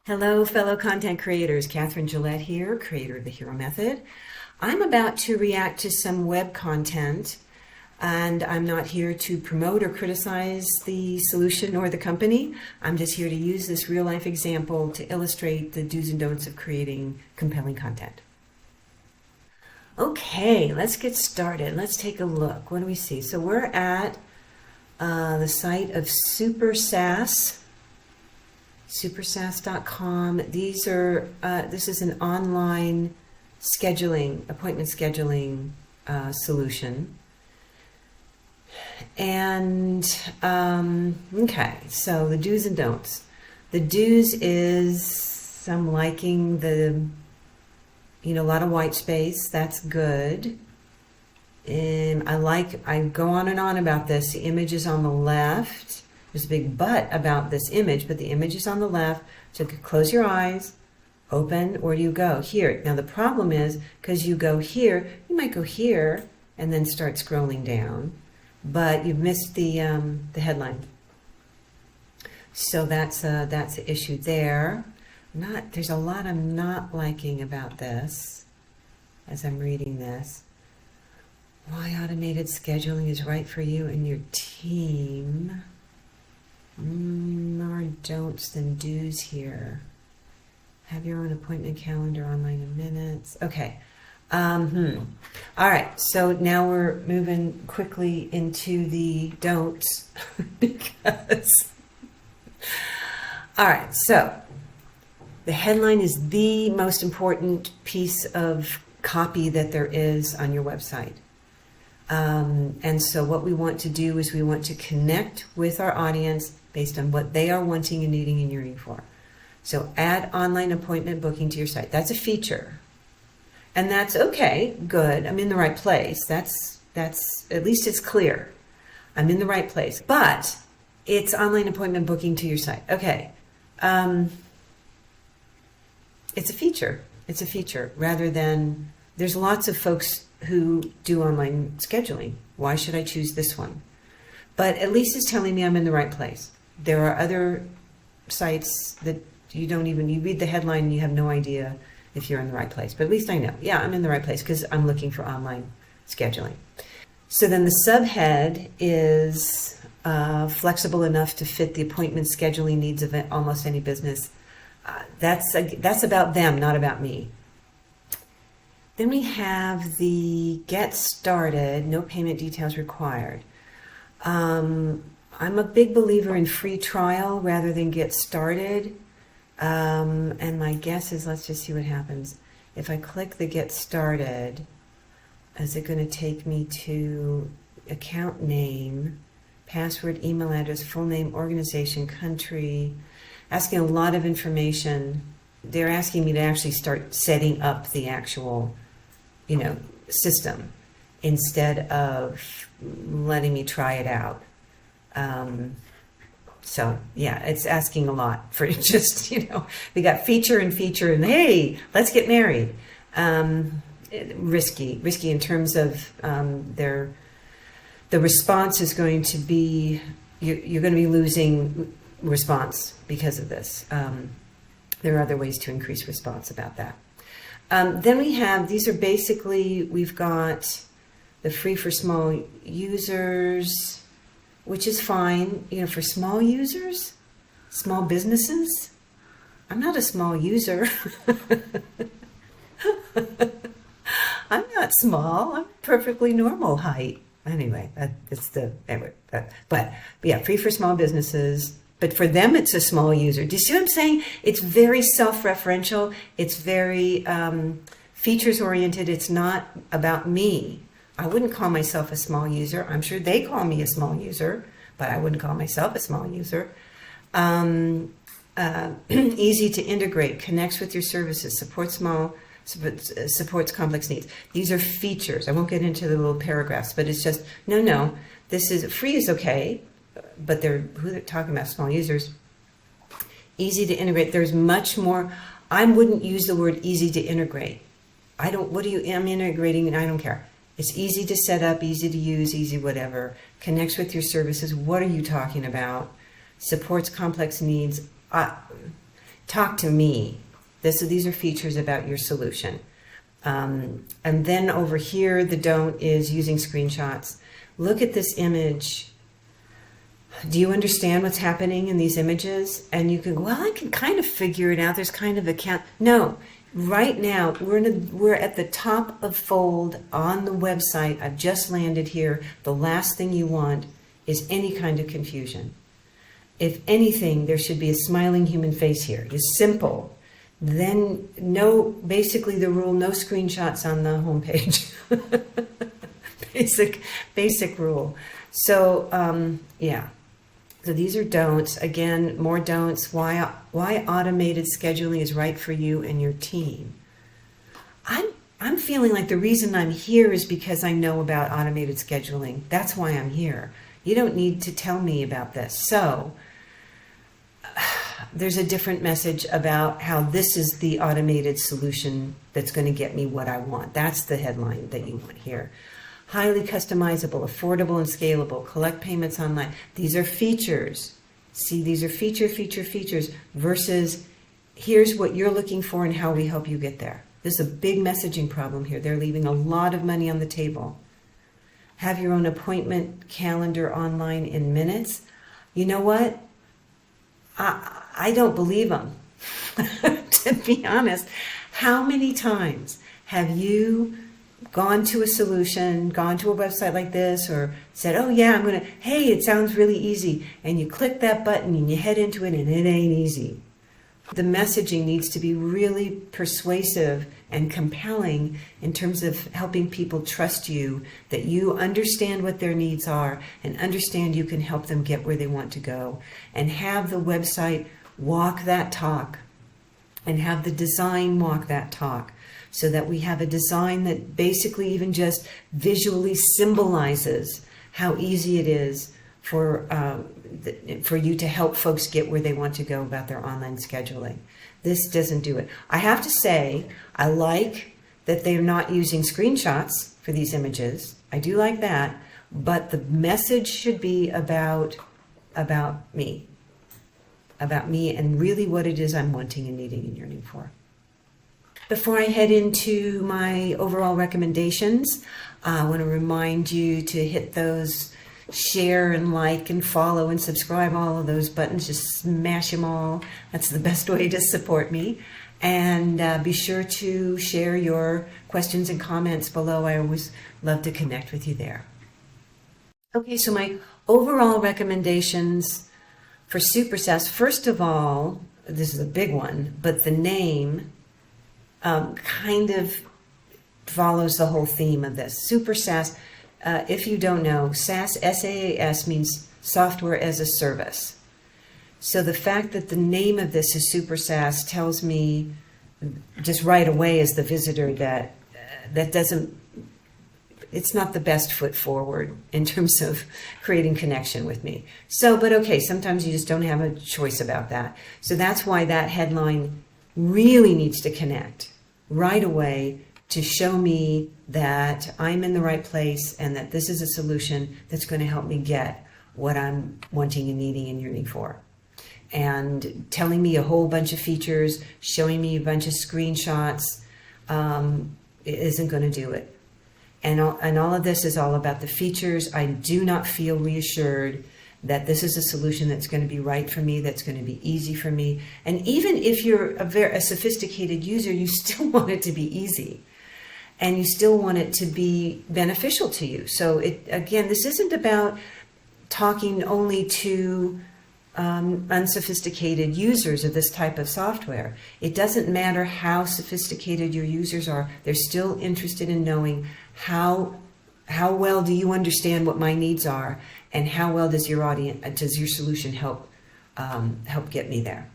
Hello, fellow content creators. Catherine Gillette here, creator of the Hero Method. I'm about to react to some web content, and I'm not here to promote or criticize the solution or the company. I'm just here to use this real-life example to illustrate the do's and don'ts of creating compelling content. Okay, let's get started. Let's take a look. What do we see? So we're at the site of supersas.com. This is an online appointment scheduling solution. And okay, so the do's and don'ts. The do's is I'm liking a lot of white space. That's good. And I go on and on about this. The image is on the left. There's a big but about this image, but the image is on the left. So you can close your eyes, open, or you go here. Now the problem is, because you go here, you might go here and then start scrolling down, but you've missed the headline. So that's the issue there. There's a lot I'm not liking about this as I'm reading this. Why automated scheduling is right for you and your team. More don'ts than do's here. Have your own appointment calendar online in minutes. Okay. All right. So now we're moving quickly into the don'ts because. All right. So the headline is the most important piece of copy that there is on your website. And so what we want to do is we want to connect with our audience based on what they are wanting and needing and yearning for. So add online appointment booking to your site. That's a feature. And that's okay, good. I'm in the right place. That's at least it's clear. I'm in the right place. But it's online appointment booking to your site. Okay. It's a feature. It's a feature rather than there's lots of folks who do online scheduling. Why should I choose this one? But at least it's telling me I'm in the right place. There are other sites that you read the headline and you have no idea if you're in the right place. But at least I know, yeah, I'm in the right place because I'm looking for online scheduling. So then the subhead is flexible enough to fit the appointment scheduling needs of almost any business. That's about them, not about me. Then we have the get started, no payment details required. I'm a big believer in free trial rather than get started. And my guess is, let's just see what happens. If I click the get started, is it going to take me to account name, password, email address, full name, organization, country, asking a lot of information. They're asking me to actually start setting up the actual system instead of letting me try it out. So yeah, it's asking a lot for just, we got feature and hey, let's get married. Risky in terms of the response is going to be, you're going to be losing response because of this. There are other ways to increase response about that. Then we have, we've got the free for small users, which is fine, for small users, small businesses. I'm not a small user. I'm not small. I'm perfectly normal height. Anyway, but yeah, free for small businesses. But for them, it's a small user. Do you see what I'm saying? It's very self-referential. It's very features-oriented. It's not about me. I wouldn't call myself a small user. I'm sure they call me a small user, but I wouldn't call myself a small user. Easy to integrate, connects with your services, supports complex needs. These are features. I won't get into the little paragraphs, but it's just, no, this is free is okay. But they're talking about small users. Easy to integrate. There's much more. I wouldn't use the word easy to integrate. I'm integrating and I don't care. It's easy to set up, easy to use, easy whatever. Connects with your services. What are you talking about? Supports complex needs. talk to me. These are features about your solution. And then over here, the don't is using screenshots. Look at this image. Do you understand what's happening in these images? And you can go, well, I can kind of figure it out. There's kind of a count. No, right now, we're at the top of fold on the website. I've just landed here. The last thing you want is any kind of confusion. If anything, there should be a smiling human face here. It's simple. Then basically the rule, no screenshots on the homepage. basic rule. So, yeah. So these are don'ts. Again, more don'ts. Why automated scheduling is right for you and your team. I'm feeling like the reason I'm here is because I know about automated scheduling. That's why I'm here. You don't need to tell me about this. So there's a different message about how this is the automated solution that's going to get me what I want. That's the headline that you want here. Highly customizable, affordable, and scalable. Collect payments online. These are features. See, these are features versus here's what you're looking for and how we help you get there. This is a big messaging problem here. They're leaving a lot of money on the table. Have your own appointment calendar online in minutes. You know what? I don't believe them. To be honest, how many times have you gone to a solution, gone to a website like this, or said, oh yeah, hey, it sounds really easy. And you click that button and you head into it and it ain't easy. The messaging needs to be really persuasive and compelling in terms of helping people trust you, that you understand what their needs are and understand you can help them get where they want to go. And have the website walk that talk and have the design walk that talk. So that we have a design that basically even just visually symbolizes how easy it is for you to help folks get where they want to go about their online scheduling. This doesn't do it. I have to say, I like that they're not using screenshots for these images. I do like that, but the message should be about me and really what it is I'm wanting and needing and yearning for. Before I head into my overall recommendations, I want to remind you to hit those share and like and follow and subscribe, all of those buttons. Just smash them all. That's the best way to support me. And be sure to share your questions and comments below. I always love to connect with you there. Okay, so my overall recommendations for Super SaaS. First of all, this is a big one, but the name kind of follows the whole theme of this. Super SaaS, if you don't know, SaaS, SaaS means software as a service. So the fact that the name of this is Super SaaS tells me just right away as the visitor that it's not the best foot forward in terms of creating connection with me. So, but okay, sometimes you just don't have a choice about that. So that's why that headline really needs to connect right away to show me that I'm in the right place and that this is a solution that's going to help me get what I'm wanting and needing and yearning for. And telling me a whole bunch of features, showing me a bunch of screenshots, isn't going to do it. And all of this is all about the features. I do not feel reassured that this is a solution that's going to be right for me, that's going to be easy for me. And even if you're a sophisticated user, you still want it to be easy. And you still want it to be beneficial to you. So again, this isn't about talking only to unsophisticated users of this type of software. It doesn't matter how sophisticated your users are. They're still interested in knowing how well do you understand what my needs are, and how well does your solution help get me there.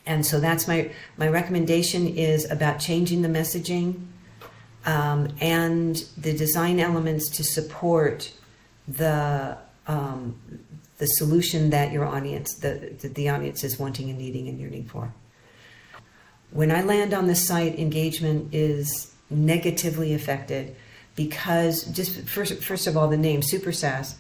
And so that's my recommendation is about changing the messaging and the design elements to support the solution that your audience, the audience is wanting and needing and yearning for. When I land on the site, engagement is negatively affected because just first of all, the name Super SaaS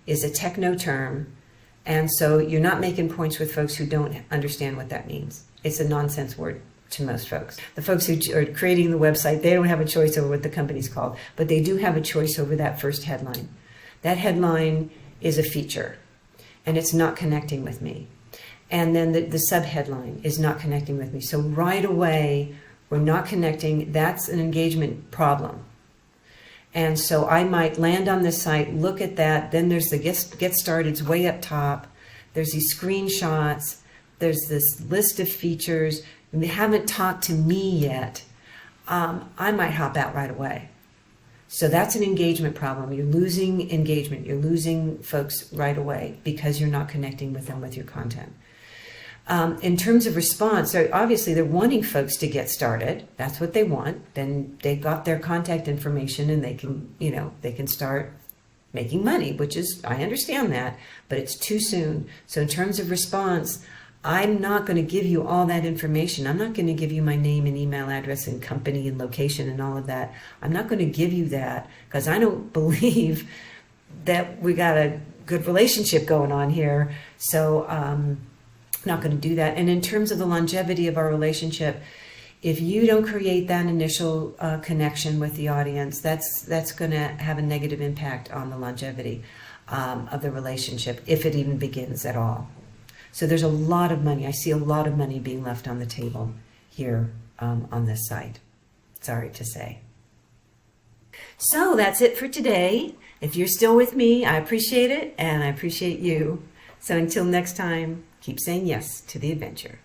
is a techno term And so you're not making points with folks who don't understand what that means. It's a nonsense word to most folks. The folks who are creating the website, they don't have a choice over what the company's called, but they do have a choice over that first headline. That headline is a feature, and it's not connecting with me. And then the sub-headline is not connecting with me. So right away, we're not connecting. That's an engagement problem. And so I might land on this site, look at that, then there's the get started, it's way up top. There's these screenshots, there's this list of features. They haven't talked to me yet. I might hop out right away. So that's an engagement problem. You're losing engagement. You're losing folks right away because you're not connecting with them with your content. In terms of response, so obviously they're wanting folks to get started. That's what they want. Then they've got their contact information and they can, they can start making money, which is, I understand that, but it's too soon. So in terms of response, I'm not going to give you all that information. I'm not going to give you my name and email address and company and location and all of that. I'm not going to give you that because I don't believe that we got a good relationship going on here. So not going to do that. And in terms of the longevity of our relationship, if you don't create that initial connection with the audience, that's going to have a negative impact on the longevity of the relationship, if it even begins at all. So there's a lot of money. I see a lot of money being left on the table here on this site. Sorry to say. So that's it for today. If you're still with me, I appreciate it, and I appreciate you. So until next time, keep saying yes to the adventure.